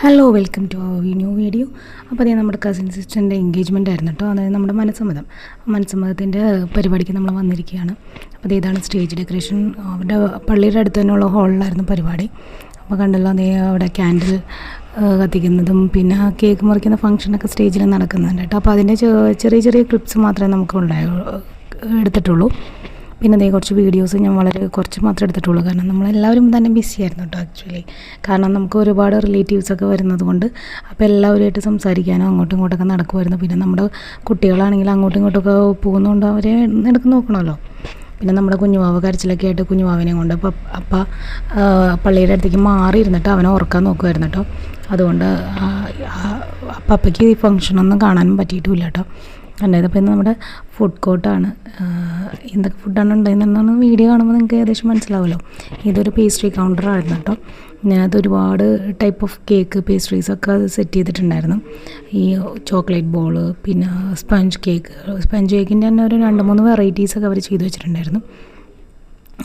Hello welcome to new video. അപ്പോൾ അതേ നമ്മുടെ കസിൻ സിസ്റ്ററിൻ്റെ എൻഗേജ്മെൻ്റ് ആയിരുന്നു കേട്ടോ. അതായത് നമ്മുടെ മനസ്സമ്മതത്തിൻ്റെ പരിപാടിക്ക് നമ്മൾ വന്നിരിക്കുകയാണ്. അപ്പോൾ ഇതാണ് സ്റ്റേജ് ഡെക്കറേഷൻ. അവിടെ പള്ളിയുടെ അടുത്ത് തന്നെയുള്ള ഹാളിലായിരുന്നു പരിപാടി. അപ്പോൾ കണ്ടല്ലോ, അതേ അവിടെ ക്യാൻഡിൽ കത്തിക്കുന്നതും പിന്നെ കേക്ക് മുറിക്കുന്ന ഫംഗ്ഷനൊക്കെ സ്റ്റേജിൽ നടക്കുന്നുണ്ട് കേട്ടോ. അപ്പോൾ അതിൻ്റെ ചെറിയ ചെറിയ ക്ലിപ്സ് മാത്രമേ നമുക്ക് എടുത്തിട്ടുള്ളൂ. പിന്നെ അതേ കുറച്ച് വീഡിയോസ് ഞാൻ വളരെ കുറച്ച് മാത്രമേ എടുത്തിട്ടുള്ളൂ. കാരണം നമ്മളെല്ലാവരും തന്നെ ബിസി ആയിരുന്നു കേട്ടോ ആക്ച്വലി. കാരണം നമുക്ക് ഒരുപാട് റിലേറ്റീവ്സൊക്കെ വരുന്നത് കൊണ്ട് അപ്പോൾ എല്ലാവരുമായിട്ട് സംസാരിക്കാനും അങ്ങോട്ടും ഇങ്ങോട്ടൊക്കെ നടക്കുമായിരുന്നു. പിന്നെ നമ്മുടെ കുട്ടികളാണെങ്കിൽ അങ്ങോട്ടും ഇങ്ങോട്ടൊക്കെ പോകുന്നതുകൊണ്ട് അവരെ ഇടയ്ക്ക് നോക്കണമല്ലോ. പിന്നെ നമ്മുടെ കുഞ്ഞുവാവ കരച്ചിലൊക്കെ ആയിട്ട് കുഞ്ഞുവാവിനെ കൊണ്ട് അപ്പം പള്ളിയുടെ അടുത്തേക്ക് മാറിയിരുന്നിട്ട് അവനെ ഉറക്കാൻ നോക്കുമായിരുന്നു കേട്ടോ. അതുകൊണ്ട് അപ്പയ്ക്ക് ഈ ഫംഗ്ഷനൊന്നും കാണാനും പറ്റിയിട്ടുമില്ല കേട്ടോ. കണ്ടത് പിന്നെ നമ്മുടെ ഫുഡ് കോർട്ടാണ്. എന്തൊക്കെ ഫുഡാണ് ഉണ്ടായിരുന്നെന്നാണ് വീഡിയോ കാണുമ്പോൾ നിങ്ങൾക്ക് ഏകദേശം മനസ്സിലാവുമല്ലോ. ഇതൊരു പേസ്ട്രി കൗണ്ടറായിരുന്നു കേട്ടോ. ഇതിനകത്ത് ഒരുപാട് ടൈപ്പ് ഓഫ് കേക്ക് പേസ്ട്രീസൊക്കെ സെറ്റ് ചെയ്തിട്ടുണ്ടായിരുന്നു. ഈ ചോക്ലേറ്റ് ബോള്, പിന്നെ സ്പഞ്ച് കേക്കിൻ്റെ തന്നെ ഒരു 2-3 വെറൈറ്റീസൊക്കെ അവർ ചെയ്ത് വെച്ചിട്ടുണ്ടായിരുന്നു.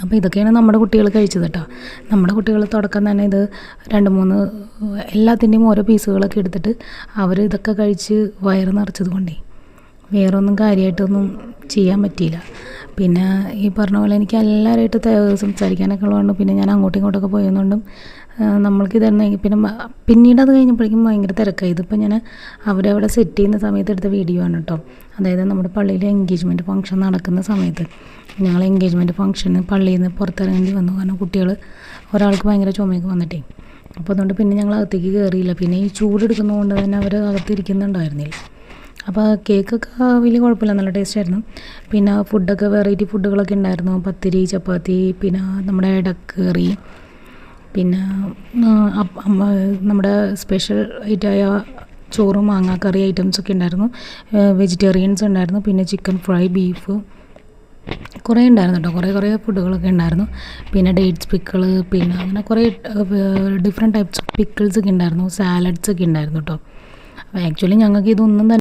അപ്പോൾ ഇതൊക്കെയാണ് നമ്മുടെ കുട്ടികൾ കഴിച്ചത് കേട്ടോ. നമ്മുടെ കുട്ടികൾ തുടക്കം തന്നെ ഇത് 2-3 എല്ലാത്തിൻ്റെയും ഓരോ പീസുകളൊക്കെ എടുത്തിട്ട് അവർ ഇതൊക്കെ കഴിച്ച് വയറ് നിറച്ചത് കൊണ്ടേ വേറൊന്നും കാര്യമായിട്ടൊന്നും ചെയ്യാൻ പറ്റിയില്ല. പിന്നെ ഈ പറഞ്ഞ പോലെ എനിക്ക് എല്ലാവരുമായിട്ട് സംസാരിക്കാനൊക്കെ ഉള്ളതുകൊണ്ട് പിന്നെ ഞാൻ അങ്ങോട്ടും ഇങ്ങോട്ടൊക്കെ പോയതുകൊണ്ടും നമ്മൾക്ക് തന്നെ പിന്നീട് അത് കഴിഞ്ഞപ്പോഴേക്കും ഭയങ്കര തിരക്കായി. ഇതിപ്പോൾ ഞാൻ അവിടെ സെറ്റ് ചെയ്യുന്ന സമയത്ത് എടുത്ത വീഡിയോ ആണ് കേട്ടോ. അതായത് നമ്മുടെ പള്ളിയിലെ എൻഗേജ്മെൻറ്റ് ഫംഗ്ഷൻ നടക്കുന്ന സമയത്ത് ഞങ്ങൾ എൻഗേജ്മെൻറ്റ് ഫംഗ്ഷന് പള്ളിയിൽ നിന്ന് പുറത്തിറങ്ങേണ്ടി വന്നു. കാരണം കുട്ടികൾ ഒരാൾക്ക് ഭയങ്കര ചുമയൊക്കെ വന്നിട്ടേ. അപ്പോൾ അതുകൊണ്ട് പിന്നെ ഞങ്ങൾ അകത്തേക്ക് കയറിയില്ല. പിന്നെ ഈ ചൂടെടുക്കുന്നതുകൊണ്ട് തന്നെ അവർ അകത്തിരിക്കുന്നുണ്ടായിരുന്നില്ല. അപ്പോൾ കേക്കൊക്കെ വലിയ കുഴപ്പമില്ല, നല്ല ടേസ്റ്റ് ആയിരുന്നു. പിന്നെ ഫുഡൊക്കെ വെറൈറ്റി ഫുഡുകളൊക്കെ ഉണ്ടായിരുന്നു. പത്തിരി, ചപ്പാത്തി, പിന്നെ നമ്മുടെ ഇടക്കറി, പിന്നെ നമ്മുടെ സ്പെഷ്യൽ ഐറ്റമായ ചോറും മാങ്ങാക്കറി ഐറ്റംസൊക്കെ ഉണ്ടായിരുന്നു. വെജിറ്റേറിയൻസ് ഉണ്ടായിരുന്നു. പിന്നെ ചിക്കൻ ഫ്രൈ, ബീഫ് കുറേ ഉണ്ടായിരുന്നു കേട്ടോ. കുറേ ഫുഡുകളൊക്കെ ഉണ്ടായിരുന്നു. പിന്നെ ഡേറ്റ്സ് പിക്കിൾ, പിന്നെ അങ്ങനെ കുറേ ഡിഫറെൻറ്റ് ടൈപ്സ് ഓഫ് പിക്കിൾസൊക്കെ ഉണ്ടായിരുന്നു. സാലഡ്സൊക്കെ ഉണ്ടായിരുന്നു കേട്ടോ. അപ്പോൾ ആക്ച്വലി ഞങ്ങൾക്ക് ഇതൊന്നും തന്നെ